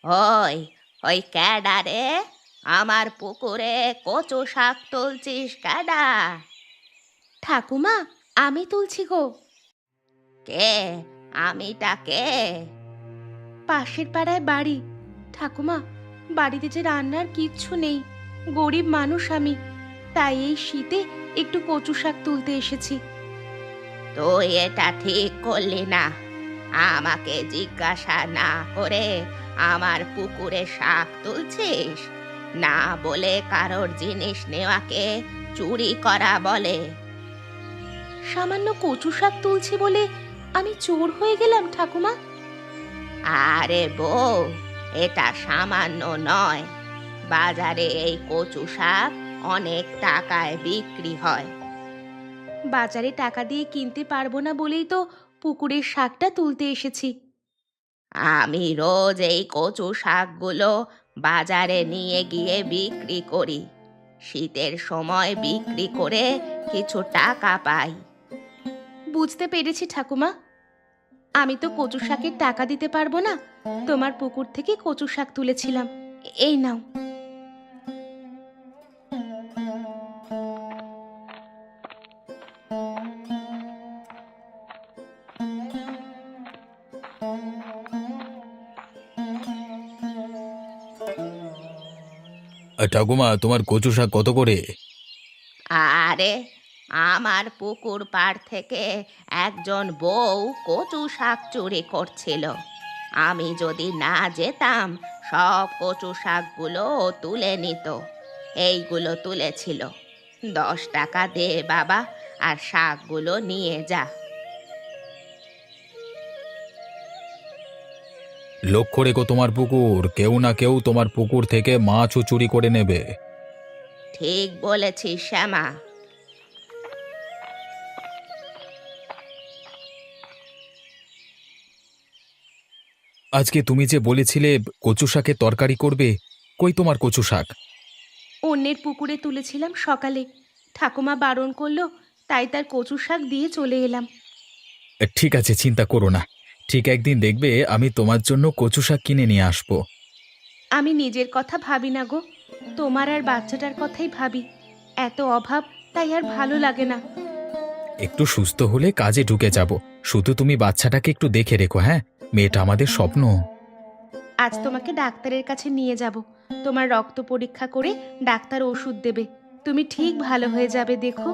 ওই ওই ক্যাডা রে, আমার পুকুরে কচু শাক তুলছিস ক্যাডা? ঠাকুমা, আমি তুলছি গো। কে? আমিটা কে? পাশের পাড়ায় বাড়ি। ঠাকুমা, বাড়িতে যে রান্নার কিচ্ছু নেই, গরিব মানুষ আমি, তাই এই শীতে একটু কচু শাক তুলতে এসেছি। তুই এটা ঠিক করলি না। আমাকে জিজ্ঞাসা না করে আমার পুকুরে শাক তুলছিস? না বলে কারোর জিনিস নেওয়াকে চুরি করা বলে। সামান্য কচু শাক তুলছি বলে আমি চোর হয়ে গেলাম ঠাকুমা? আরে বউ, এটা সামান্য নয়। বাজারে এই কচু শাক অনেক টাকায় বিক্রি হয়। বাজারে টাকা দিয়ে কিনতে পারবো না বলেই তো পুকুরের শাকটা তুলতে এসেছি। আমি রোজ এই কচু শাকগুলো বাজারে নিয়ে গিয়ে বিক্রি করি। শীতের সময় বিক্রি করে কিছু টাকা পাই। বুঝতে পেরেছি ঠাকুমা, আমি তো কচু শাকের টাকা দিতে পারবো না, তোমার পুকুর থেকে কচু শাক তুলেছিলাম, এই নাও। ঠাকুমা, তোমার কচু শাক কত করে? আরে, আমার পুকুর পাড় থেকে একজন বউ কচু শাক চুরি করছিল। আমি যদি না যেতাম, সব কচু শাকগুলো ও তুলে নিত। এইগুলো তুলেছিল। 10 টাকা দে বাবা, আর শাকগুলো নিয়ে যা। লক্ষ্য রেখো তোমার পুকুর, কেউ না কেউ তোমার পুকুর থেকে মাছও চুরি করে নেবে। ঠিক বলেছিস শ্যামা। আজকে তুমি যে বলেছিলে কচু শাকের তরকারি করবে, কই তোমার কচু শাক? অন্যের পুকুরে তুলেছিলাম সকালে, ঠাকুমা বারণ করলো, তাই তার কচু শাক দিয়ে চলে এলাম। ঠিক আছে, চিন্তা করো না। ঠিক একদিন দেখবে আমি তোমার জন্য কচু শাক কিনে নিয়ে আসবো। আমি নিজের কথা ভাবি না গো, তোমার আর বাচ্চাটার কথাই ভাবি। এত অভাব, তাই আর ভালো লাগে না। একটু সুস্থ হলে কাজে ঢুকে যাব। শুধু তুমি বাচ্চাটাকে একটু দেখে রেখো, হ্যাঁ? মেয়েটা আমাদের স্বপ্ন। আজ তোমাকে ডাক্তারের কাছে নিয়ে যাব, তোমার রক্ত পরীক্ষা করে ডাক্তার ওষুধ দেবে, তুমি ঠিক ভালো হয়ে যাবে দেখো।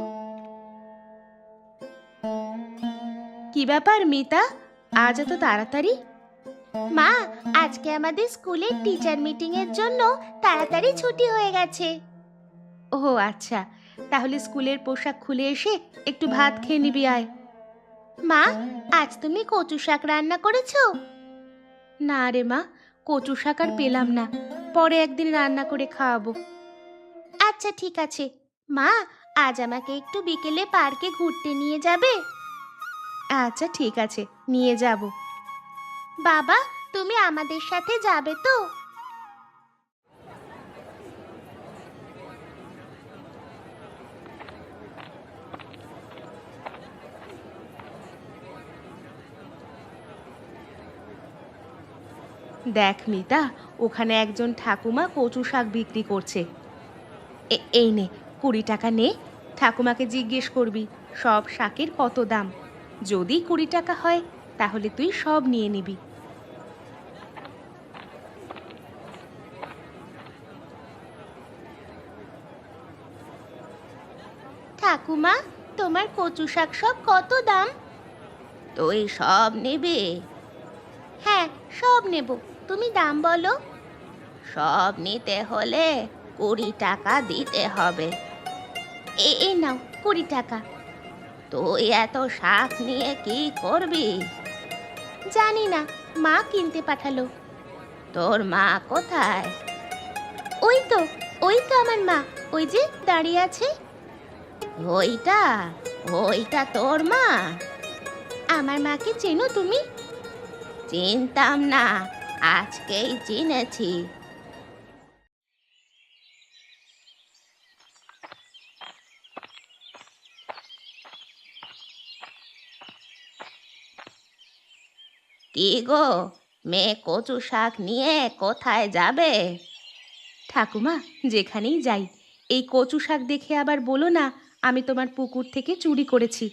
কি ব্যাপার মিতা, আজ এত তাড়াতাড়ি? মা, আজকে আমাদের স্কুলের টিচার মিটিং এর জন্য তাড়াতাড়ি ছুটি হয়ে গেছে। ও আচ্ছা, তাহলে স্কুলের পোশাক খুলে এসে একটু ভাত খেয়ে নিবি আয়। মা, আজ তুমি কচু শাক রান্না করেছো? না রে মা, কচু শাক আর পেলাম না, পরে একদিন রান্না করে খাওয়াবো। আচ্ছা ঠিক আছে। মা, আজ আমাকে একটু বিকেলে পার্কে ঘুরতে নিয়ে যাবে? আচ্ছা ঠিক আছে, নিয়ে যাব। বাবা, তুমি আমাদের সাথে যাবে তো? দেখ মিতা, ওখানে একজন ঠাকুমা কচু শাক বিক্রি করছে। এই নে, 20 টাকা নে। ঠাকুমাকে জিজ্ঞেস করবি সব শাকের কত দাম। যদি 20 টাকা হয়, তাহলে তুই সব নিয়ে নিবি। ঠাকুমা, তোমার কচু শাক সব কত দাম? তুই সব নিবি? হ্যাঁ, সব নেব, তুমি দাম বলো। সব নিতে হলে 20 টাকা দিতে হবে। এই নাও 20 টাকা। তুই এত শাক নিয়ে কি করবি? জানি না, মা কিনতে পাঠালো। তোর মা কোথায়? ওই তো, ওই তো আমার মা, ওই যে দাঁড়িয়ে আছে। ওইটা? ওইটা তোর মা? আমার মাকে চেনো তুমি? চিনতাম না, আজকেই চিনেছি। কি গো, মেয়ে কচু শাক নিয়ে কোথায় যাবে? ঠাকুমা, যেখানেই যাই এই কচু শাক দেখে আবার বলো না আমি তোমার পুকুর থেকে চুরি করেছি।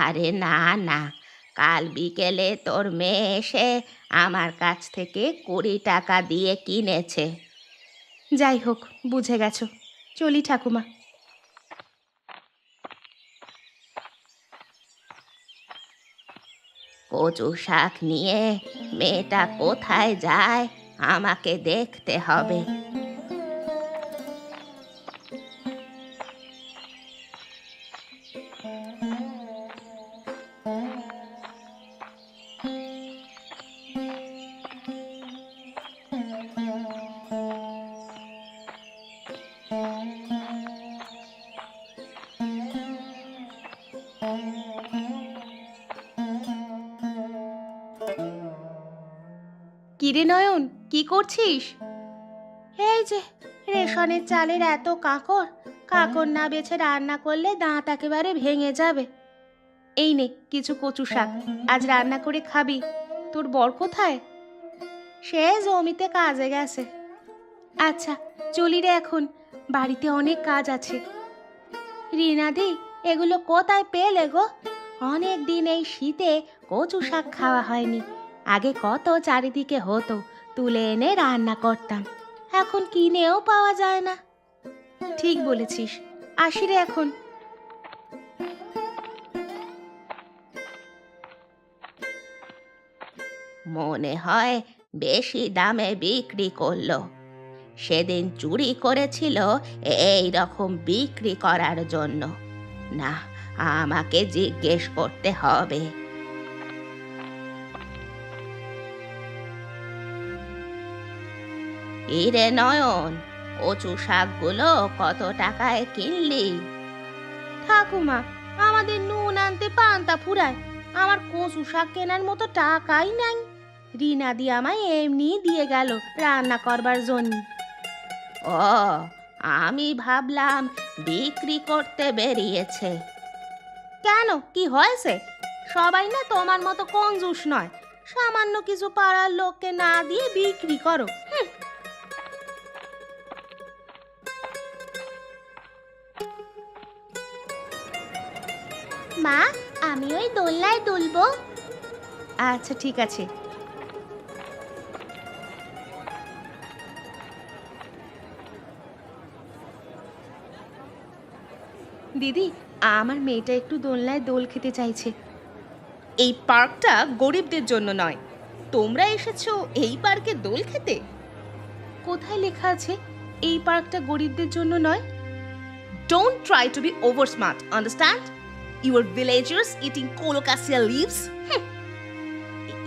আরে না না, কাল বিকেলে তোর মেয়ে এসে আমার কাছ থেকে 20 টাকা দিয়ে কিনেছে। যাই হোক, বুঝে গেছো, চলি ঠাকুমা। কচু শাক নিয়ে মেয়েটা কোথায় যায় আমাকে দেখতে হবে। কিরে নয়ন, কি করছিস? এই যে রেশনের চালের এত কাঁকর, কাঁকর না বেছে রান্না করলে দাঁত একেবারে ভেঙে যাবে। এই নে কিছু কচু শাক, আজ রান্না করে খাবি। তোর বর কোথায়? সে জমিতে কাজে গেছে। আচ্ছা চলি রে এখন, বাড়িতে অনেক কাজ আছে। রিনাদি, এগুলো কোথায় পেলে গো? অনেক দিন এই শীতে কচু শাক খাওয়া হয়নি। আগে কত চারিদিকে হতো, তুলে এনে রান্না করতাম, এখন কিনেও পাওয়া যায় না। ঠিক বলেছিস, আসি রে এখন। মনে হয় বেশি দামে বিক্রি করলো। সেদিন চুরি করেছিল এই রকম বিক্রি করার জন্য। না, আমাকে জিজ্ঞেস করতে হবে। ইরে নয়ন, কচু শাকগুলো কত টাকায় কিনলি? ঠাকুমা, আমাদের নুন আনতে পান্তা ফুরায়, আমার কচু শাক কেনার মতো টাকাই নাই। রিনাদি আমায় এমনি দিয়ে গেল রান্না করবার জন্য। ও, আমি ভাবলাম বিক্রি করতে বেরিয়েছে। কেন, কি হয়েছে? সবাই না তোমার মতো কঞ্জুস নয়, সামান্য কিছু পাড়ার লোককে না দিয়ে বিক্রি করো। মা, আমি ওই দোলনায় দুলবো। আচ্ছা ঠিক আছে। দিদি, আমার মেয়েটা একটু দোলনায় দোল খেতে চাইছে। এই পার্কটা গরিবদের জন্য নয়, তোমরা এসেছো এই পার্কে দোল খেতে? কোথায় লেখা আছে এই পার্কটা গরিবদের জন্য নয়? Don't try to be over smart, understand? You are villagers eating colocasia leaves.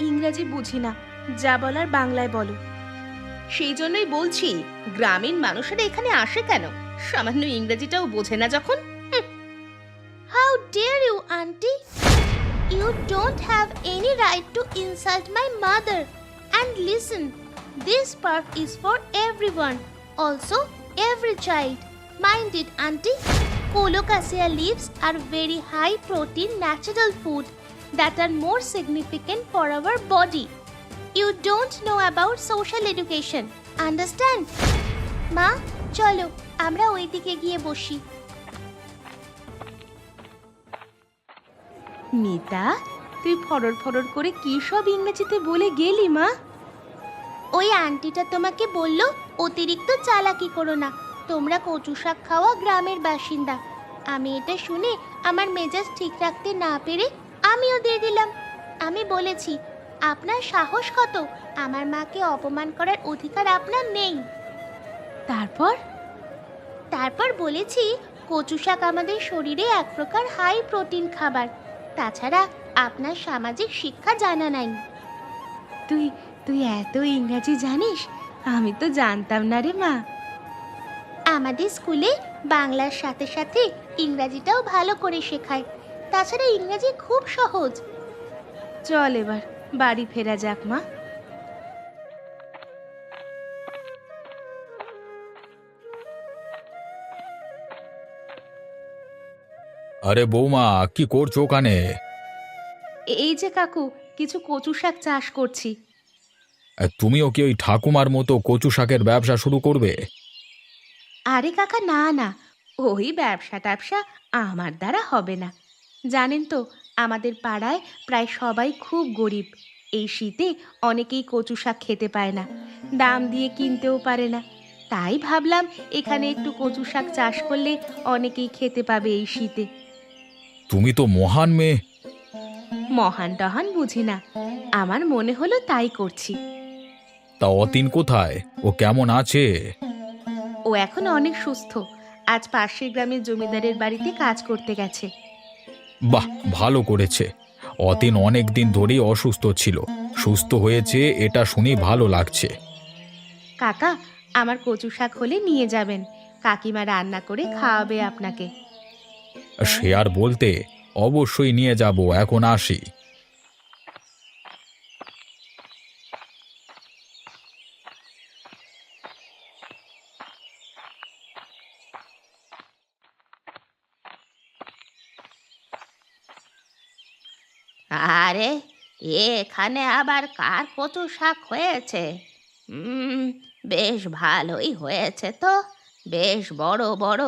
ইংরেজি বুঝি না, যা বলার বাংলায় বলো। সেই জন্যই বলছি, গ্রামীণ মানুষেরা এখানে আসে কেন? সামান্য ইংরেজিটাও বোঝে না যখন। How dare you, auntie? You don't have any right to insult my mother. And listen, this park is for everyone, also every child. Mind it, auntie. Colocasia leaves are very high protein natural food that are more significant for our body. You don't know about social education, understand? মা, চলো আমরা ওইদিকে গিয়ে বসি। মিতা, তুই ফরর ফরর করে কি সব ইংরেজিতে বলে গেলি মা? ওই আন্টিটা তোমাকে বলল অতিরিক্ত চালাকি করো না, তোমরা কচু শাক খাওয়া গ্রামের বাসিন্দা। আমি এটা শুনে আমার মেজাজ ঠিক রাখতে না পেরে আমিও দিয়ে দিলাম। আমি বলেছি, আপনার সাহস কত, আমার মাকে অপমান করার অধিকার আপনার নেই। তারপর বলেছি কচু শাক আমাদের শরীরে এক প্রকার হাই প্রোটিন খাবার, তাছাড়া আপনার সামাজিক শিক্ষা জানা নাই। তুই এত ইংরাজি জানিস, আমি তো জানতাম না রে মা। আমাদের স্কুলে বাংলার সাথে সাথে ইংরাজিটাও ভালো করে শেখায়, তাছাড়া ইংরাজি খুব সহজ। চল এবার বাড়ি ফেরা যাক মা। আরে বৌমা, কি করছো ওখানে? এই যে কাকু, কিছু কচু শাক চাষ করছি। তুমিও কি ওই ঠাকুমার মতো কচু শাকের ব্যবসা শুরু করবে? আরে কাকা, না না, ওই ব্যবসা ট্যাবসা আমার দ্বারা হবে না। জানেন তো, আমাদের পাড়ায় প্রায় সবাই খুব গরিব। এই শীতে অনেকেই কচু শাক খেতে পায় না, দাম দিয়ে কিনতেও পারে না। তাই ভাবলাম এখানে একটু কচু শাক চাষ করলে অনেকেই খেতে পাবে এই শীতে। তুমি তো মহান মেয়ে। মহান টহান বুঝি না, আমার মনে হলো তাই করছি। তা অতীন কোথায়? ও কেমন আছে? ও এখন অনেক সুস্থ, আজ পাশের গ্রামের জমিদারের বাড়িতে কাজ করতে গেছে। বাহ, ভালো করেছে। অতীন অনেক দিন ধরেই অসুস্থ ছিল, সুস্থ হয়েছে এটা শুনে ভালো লাগছে। কাকা, আমার কচু শাক হলে নিয়ে যাবেন, কাকিমা রান্না করে খাওয়াবে আপনাকে। সে আর বলতে, অবশ্যই নিয়ে যাব, এখন আসি। আরে, এখানে আবার কার কচু শাক হয়েছে? বেশ ভালোই হয়েছে তো, বেশ বড় বড়।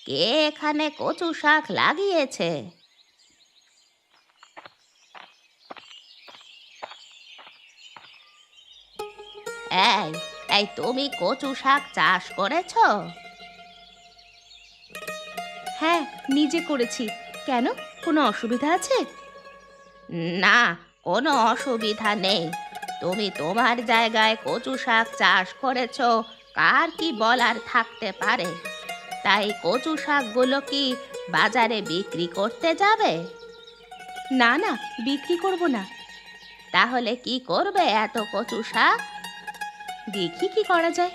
কে এখানে কচু শাক লাগিয়েছে? এই এই তুমি কচু শাক চাষ করেছো? হ্যাঁ, নিজে করেছি। কেন, কোনো অসুবিধা আছে? না, কোনো অসুবিধা নেই। তুমি তোমার জায়গায় কচু শাক চাষ করেছো, কার কি বলার থাকতে পারে? তাই কচু শাকগুলো কি বাজারে বিক্রি করতে যাবে? না না, বিক্রি করব না। তাহলে কি করবে এত কচু শাক? দেখি কি করা যায়।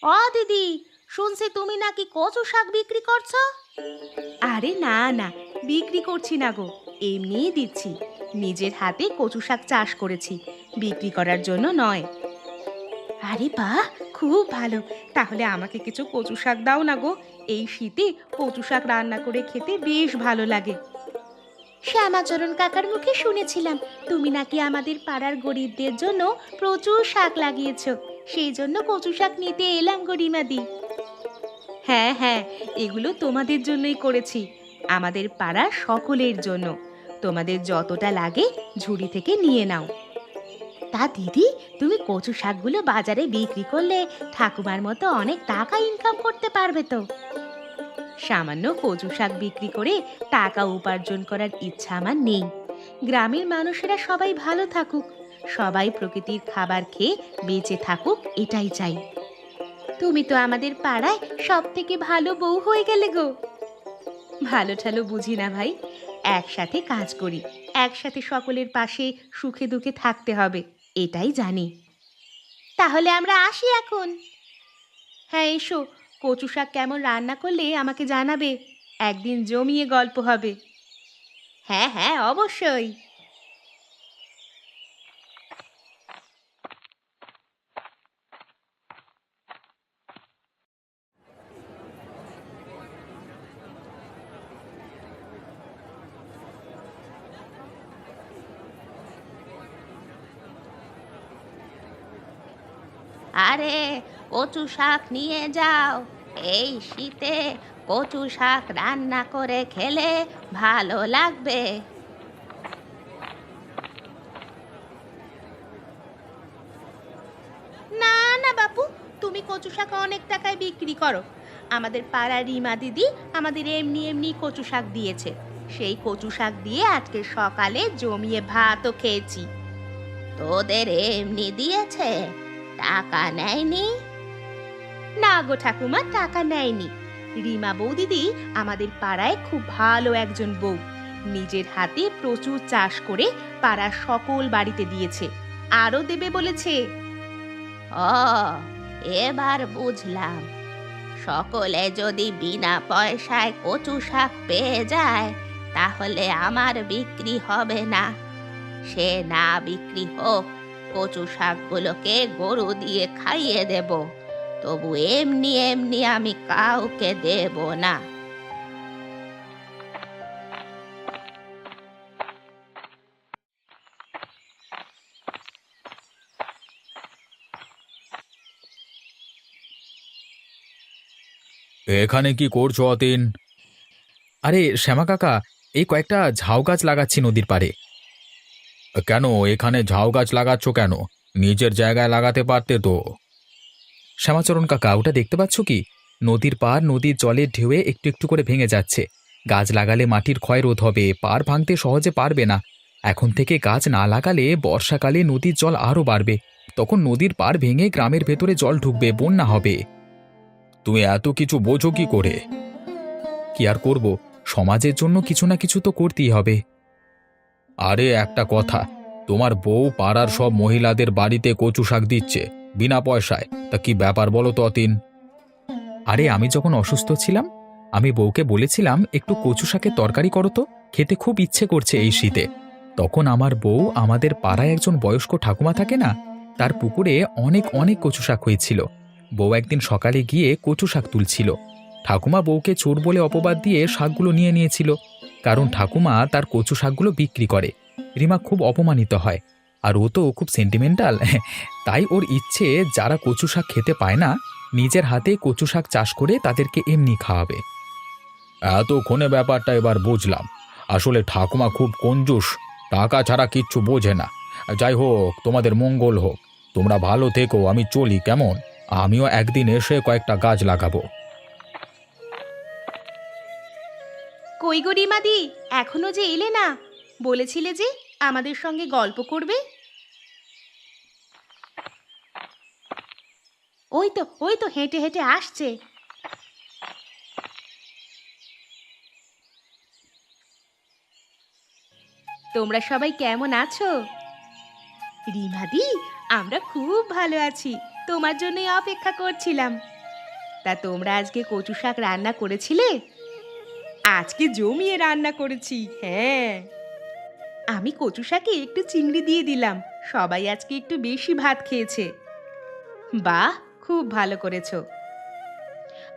ও দিদি, শুনছি তুমি নাকি কচু শাক বিক্রি করছো? আরে না না, বিক্রি করছি না গো, এমনিই দিচ্ছি। নিজের হাতে কচু শাক চাষ করেছি, বিক্রি করার জন্য নয়। আরে বাহ, খুব ভালো। তাহলে আমাকে কিছু কচু শাক দাও না গো, এই শীতে কচু শাক রান্না করে খেতে বেশ ভালো লাগে। শ্যামাচরণ কাকার মুখে শুনেছিলাম তুমি নাকি আমাদের পাড়ার গরিবদের জন্য প্রচুর শাক লাগিয়েছো, সেই জন্য কচু শাক নিতে এলাম গরিমাদি। হ্যাঁ হ্যাঁ, এগুলো তোমাদের জন্যই করেছি, আমাদের পাড়ার সকলের জন্য। তোমাদের যতটা লাগে ঝুড়ি থেকে নিয়ে নাও। তা দিদি, তুমি কচু শাকগুলো বাজারে বিক্রি করলে ঠাকুমার মতো অনেক টাকা ইনকাম করতে পারবে তো। সামান্য কচু শাক বিক্রি করে টাকা উপার্জন করার ইচ্ছা আমার নেই। গ্রামের মানুষেরা সবাই ভালো থাকুক, সবাই প্রকৃতির খাবার খেয়ে বেঁচে থাকুক, এটাই চাই। তুমি তো আমাদের পাড়ায় সব থেকে ভালো বউ হয়ে গেলে গো। ভালো ঠালো বুঝি না ভাই, একসাথে কাজ করি, একসাথে সকলের পাশে সুখে দুঃখে থাকতে হবে, এটাই জানি। তাহলে আমরা আসি এখন। হ্যাঁ এসো, কচু শাক কেমন রান্না করলে আমাকে জানাবে, একদিন জমিয়ে গল্প হবে। হ্যাঁ হ্যাঁ, অবশ্যই। আরে, কচু শাক নিয়ে যাও। এই শীতে কচু শাক রান্না করে খেলে ভালো লাগবে। না না বাপু, তুমি কচু শাক অনেক টাকায় বিক্রি করো। আমাদের পাড়ার রিমা দিদি আমাদের এমনি এমনি কচু শাক দিয়েছে, সেই কচু শাক দিয়ে আজকে সকালে জমিয়ে ভাতও খেয়েছি। তোদের এমনি দিয়েছে, টাকা নেয়নি? না গো ঠাকুমা, টাকা নেয়নি। রিমা বৌদিদি আমাদের পাড়ায় খুব ভালো একজন বউ, নিজের হাতে প্রচুর চাষ করে পাড়ার সকল বাড়িতে দিয়েছে, আরও দেবে বলেছে। ও, এবার বুঝলাম। সকলে যদি বিনা পয়সায় কচু শাক পেয়ে যায় তাহলে আমার বিক্রি হবে না। সে না বিক্রি হোক, কচু শাকগুলোকে গরু দিয়ে খাইয়ে দেব, তবু এমনি এমনি আমি কাউকে দেব না। এখানে কি করছো অতীন? আরে শ্যামা কাকা, এই কয়েকটা ঝাউ গাছ লাগাচ্ছি নদীর পাড়ে। কেন এখানে ঝাউ গাছ লাগাচ্ছ কেন? নিজের জায়গায় লাগাতে পারতে তো। শ্যামাচরণ কাকা, ওটা দেখতে পাচ্ছ কি? নদীর পাড় নদীর জলের ঢেউয়ে একটু একটু করে ভেঙে যাচ্ছে। গাছ লাগালে মাটির ক্ষয় রোধ হবে, পাড় ভাঙতে সহজে পারবে না। এখন থেকে গাছ না লাগালে বর্ষাকালে নদীর জল আরও বাড়বে। তখন নদীর পাড় ভেঙে গ্রামের ভেতরে জল ঢুকবে, বন্যা হবে। তুমি এত কিছু বোঝো কি করে? কি আর করব, সমাজের জন্য কিছু না কিছু তো করতেই হবে। আরে একটা কথা, তোমার বউ পাড়ার সব মহিলাদের বাড়িতে কচু শাক দিচ্ছে বিনা পয়সায়, তা কি ব্যাপার বলো তো অতীন? আরে আমি যখন অসুস্থ ছিলাম, আমি বউকে বলেছিলাম একটু কচু শাকের তরকারি করো তো, খেতে খুব ইচ্ছে করছে এই শীতে। তখন আমার বউ আমাদের পাড়ায় একজন বয়স্ক ঠাকুমা থাকে না, তার পুকুরে অনেক অনেক কচু শাক হয়েছিল। বউ একদিন সকালে গিয়ে কচু শাক তুলছিল। ঠাকুমা বউকে চোর বলে অপবাদ দিয়ে শাকগুলো নিয়ে নিয়েছিল, কারণ ঠাকুমা তার কচু শাকগুলো বিক্রি করে। রিমা খুব অপমানিত হয়, আর ও তো খুব সেন্টিমেন্টাল। তাই ওর ইচ্ছে যারা কচু শাক খেতে পায় না, নিজের হাতে কচু শাক চাষ করে তাদেরকে এমনি খাওয়াবে। এতক্ষণে ব্যাপারটা এবার বুঝলাম। আসলে ঠাকুমা খুব কঞ্জুস, টাকা ছাড়া কিচ্ছু বোঝে না। যাই হোক, তোমাদের মঙ্গল হোক। তোমরা ভালো থেকো, আমি চলি কেমন? আমিও একদিন এসে কয়েকটা গাছ লাগাবো। কই গো রিমাদি, এখনো যে এলে না? বলেছিলে যে আমাদের সঙ্গে গল্প করবে। ওই তো হেঁটে হেঁটে আসছে। তোমরা সবাই কেমন আছো? রিমাদি, আমরা খুব ভালো আছি, তোমার জন্যই অপেক্ষা করছিলাম। তা তোমরা আজকে কচু শাক রান্না করেছিলে? আজকে জমিয়ে রান্না করেছি, হ্যাঁ। আমি কচু শাকে একটু চিংড়ি দিয়ে দিলাম, সবাই আজকে একটু বেশি ভাত খেয়েছে। বাহ, খুব ভালো করেছো।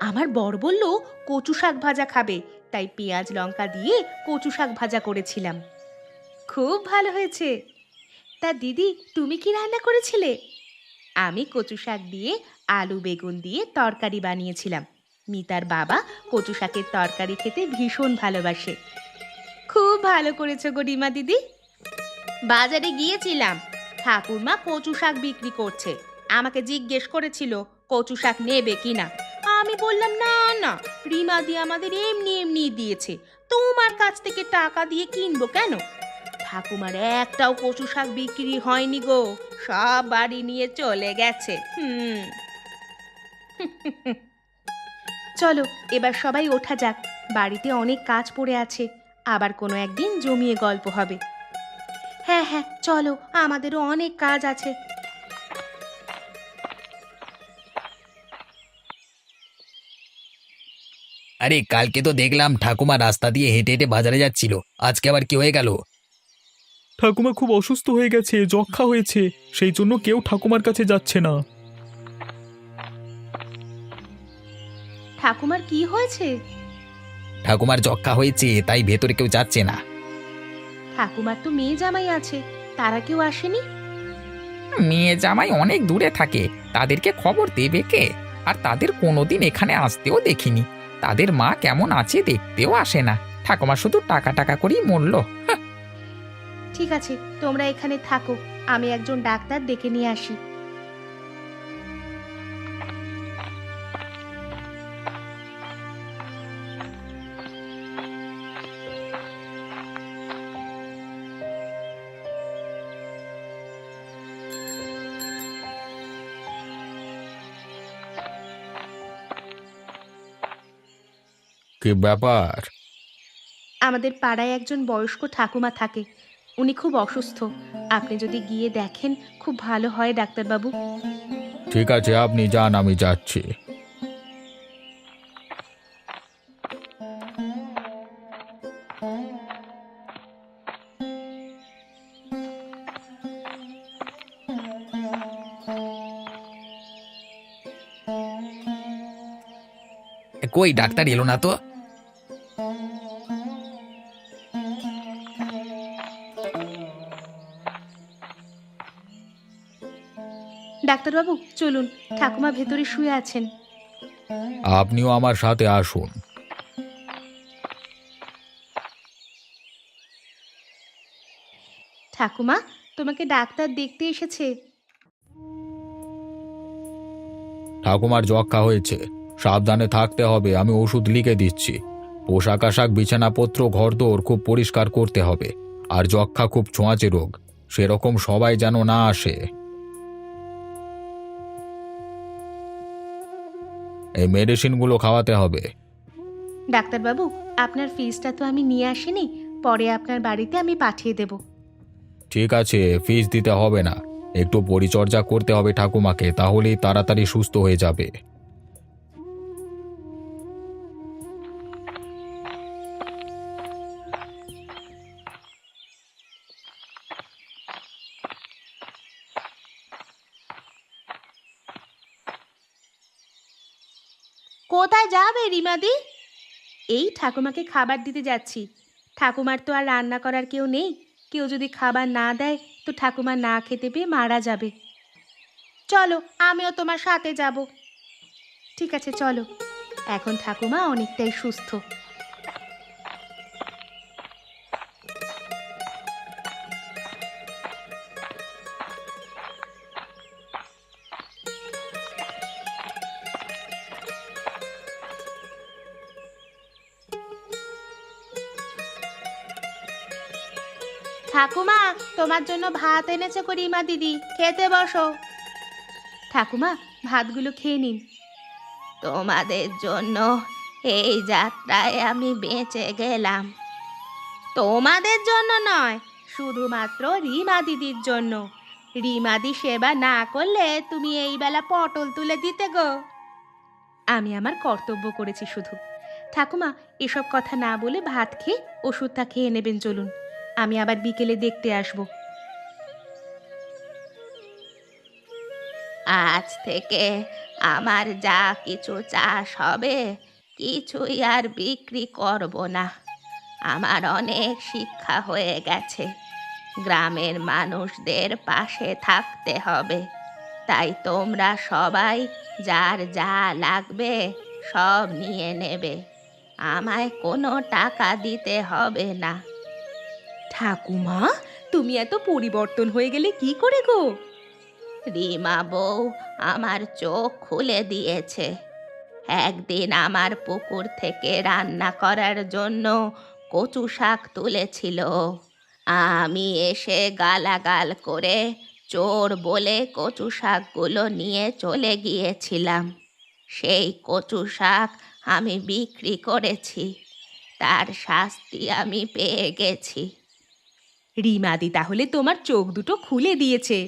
আমার বর বলল কচু শাক ভাজা খাবে, তাই পেঁয়াজ লঙ্কা দিয়ে কচু শাক ভাজা করেছিলাম। খুব ভালো হয়েছে। তা দিদি, তুমি কি রান্না করেছিলে? আমি কচু শাক দিয়ে আলু বেগুন দিয়ে তরকারি বানিয়েছিলাম। মিতার বাবা কচু শাকের তরকারি খেতে ভীষণ ভালোবাসে। খুব ভালো করেছো গো রিমা দিদি। বাজারে গিয়েছিলাম, ঠাকুরমা কচু শাক বিক্রি করছে। আমাকে জিজ্ঞেস করেছিল কচু শাক নেবে কিনা। আমি বললাম না না, রিমাদি আমাদের এমনি এমনি দিয়েছে, তোমার কাছ থেকে টাকা দিয়ে কিনবো কেন। ঠাকুমার একটাও কচু শাক বিক্রি হয়নি গো, সব বাড়ি নিয়ে চলে গেছে। চলো এবার সবাই ওঠা যাক, বাড়িতে অনেক কাজ পড়ে আছে, আবার কোনো একদিন জমিয়ে গল্প হবে। হ্যাঁ হ্যাঁ, চলো, আমাদেরও অনেক কাজ আছে। আরে কালকে তো দেখলাম ঠাকুমা রাস্তা দিয়ে হেঁটে হেঁটে বাজারে যাচ্ছিল, আজকে আবার কি হয়ে গেল? ঠাকুমা খুব অসুস্থ হয়ে গেছে, যক্ষ্মা হয়েছে, সেই জন্য কেউ ঠাকুমার কাছে যাচ্ছে না। ঠাকুমার কি হয়েছে? ঠাকুমার যক্ষ্মা হয়েছে, তাই ভেতরে কেউ যাচ্ছে না। ঠাকুমার তো মেয়ে জামাই আছে, তারা কেউ আসেনি? মেয়ে জামাই অনেক দূরে থাকে, তাদেরকে খবর দেবে কে? আর তাদের কোনোদিন এখানে আসতেও দেখিনি। তাদের মা কেমন আছে দেখতেও আসে না। ঠাকুমা শুধু টাকা টাকা করেই মরল। ঠিক আছে, তোমরা এখানে থাকো, আমি একজন ডাক্তার ডেকে নিয়ে আসি। কি ব্যাপার? আমাদের পাড়ায় একজন বয়স্ক ঠাকুমা থাকে, উনি খুব অসুস্থ। আপনি যদি গিয়ে দেখেন খুব ভালো হয় ডাক্তারবাবু। ঠিক আছে, আপনি যান, আমি যাচ্ছি। কই ডাক্তার এলো না তো? ডাক্তারবাবু চলুন, ঠাকুমা ভেতরে শুয়ে আছেন। আপনিও আমার সাথে আসুন। ঠাকুমা, তোমাকে ডাক্তার দেখতে এসেছে। ঠাকুমার যক্ষা হয়েছে, সাবধানে থাকতে হবে। আমি ওষুধ লিখে দিচ্ছি। পোশাক আশাক, বিছানাপত্র, ঘরদোর খুব পরিষ্কার করতে হবে। আর যক্ষা খুব ছোঁয়াচে রোগ, সেরকম সবাই যেন না আসে। এই মেডিসিনগুলো খাওয়াতে হবে। ডাক্তারবাবু, আপনার ফিসটা তো আমি নিয়ে আসিনি, পরে আপনার বাড়িতে আমি পাঠিয়ে দেব। ঠিক আছে, ফিস দিতে হবে না। একটু পরিচর্যা করতে হবে ঠাকুমাকে, তাহলেই তাড়াতাড়ি সুস্থ হয়ে যাবে। কোথায় যাবে রিমাদি? এই ঠাকুমাকে খাবার দিতে যাচ্ছি। ঠাকুমার তো আর রান্না করার কেউ নেই, কেউ যদি খাবার না দেয় তো ঠাকুমা না খেতে পেয়ে মারা যাবে। চলো, আমিও তোমার সাথে যাব। ঠিক আছে চলো, এখন ঠাকুমা অনেকটাই সুস্থ। ঠাকুমা, তোমার জন্য ভাত এনেছে কো রিমা দিদি, খেতে বসো। ঠাকুমা, ভাতগুলো খেয়ে নিন। তোমাদের জন্য এই যাত্রায় আমি বেঁচে গেলাম। তোমাদের জন্য নয়, শুধুমাত্র রিমা দিদির জন্য। রিমাদি সেবা না করলে তুমি এই বেলা পটল তুলে দিতে গো। আমি আমার কর্তব্য করেছি শুধু। ঠাকুমা, এসব কথা না বলে ভাত খেয়ে ওষুধটা খেয়ে নেবেন, চলুন। আমি আবার বিকেলে দেখতে আসব। আজ থেকে আমার যা কিছু চাষ হবে কিছুই আর বিক্রি করব না। আমার অনেক শিক্ষা হয়ে গেছে। গ্রামের মানুষদের পাশে থাকতে হবে। তাই তোমরা সবাই যার যা লাগবে সব নিয়ে নেবে। আমায় কোনো টাকা দিতে হবে না। ঠাকুমা, তুমি এত পরিবর্তন হয়ে গেলে কি করে গো? রিমা বউ আমার চোখ খুলে দিয়েছে। একদিন আমার পুকুর থেকে রান্না করার জন্য কচু শাক তুলেছিল। আমি এসে গালাগাল করে চোর বলে কচু শাকগুলো নিয়ে চলে গিয়েছিলাম। সেই কচু শাক আমি বিক্রি করেছি। তার শাস্তি আমি পেয়ে গেছি। রিমাদি তাহলে তোমার চোখ দুটো খুলে দিয়েছে।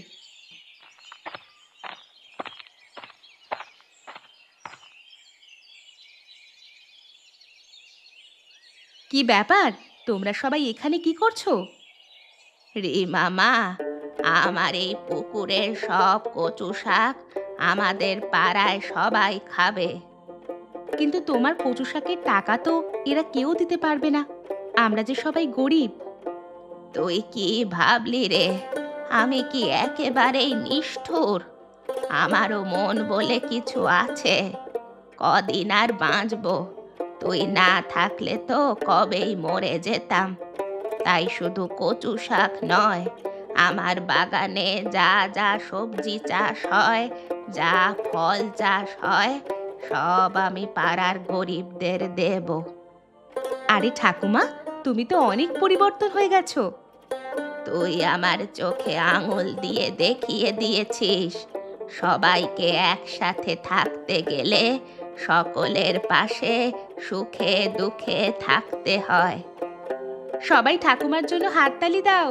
কি ব্যাপার, তোমরা সবাই এখানে কি করছো? রিমা মা, আমার এই পুকুরের সব কচু শাক আমাদের পাড়ায় সবাই খাবে। কিন্তু তোমার কচু শাকের টাকা তো এরা কেউ দিতে পারবে না, আমরা যে সবাই গরিব। তুই কি ভাবলি রে, আমি কি একেবারেই নিষ্ঠুর? আমারও মন বলে কিছু আছে। কদিন আর বাঁচবো, তুই না থাকলে তো কবেই মরে যেতাম। তাই শুধু কচু শাক নয়, আমার বাগানে যা যা সবজি চাষ হয়, যা ফল চাষ হয়, সব আমি পাড়ার গরিবদের দেব। আরে ঠাকুমা, তুমি তো অনেক পরিবর্তন হয়ে গেছো। তুই আমার চোখে আঙুল দিয়ে দেখিয়ে দিয়েছিস, সবাইকে একসাথে থাকতে গেলে সকলের পাশে সুখে দুঃখে থাকতে হয়। সবাই ঠাকুমার জন্য হাততালি দাও।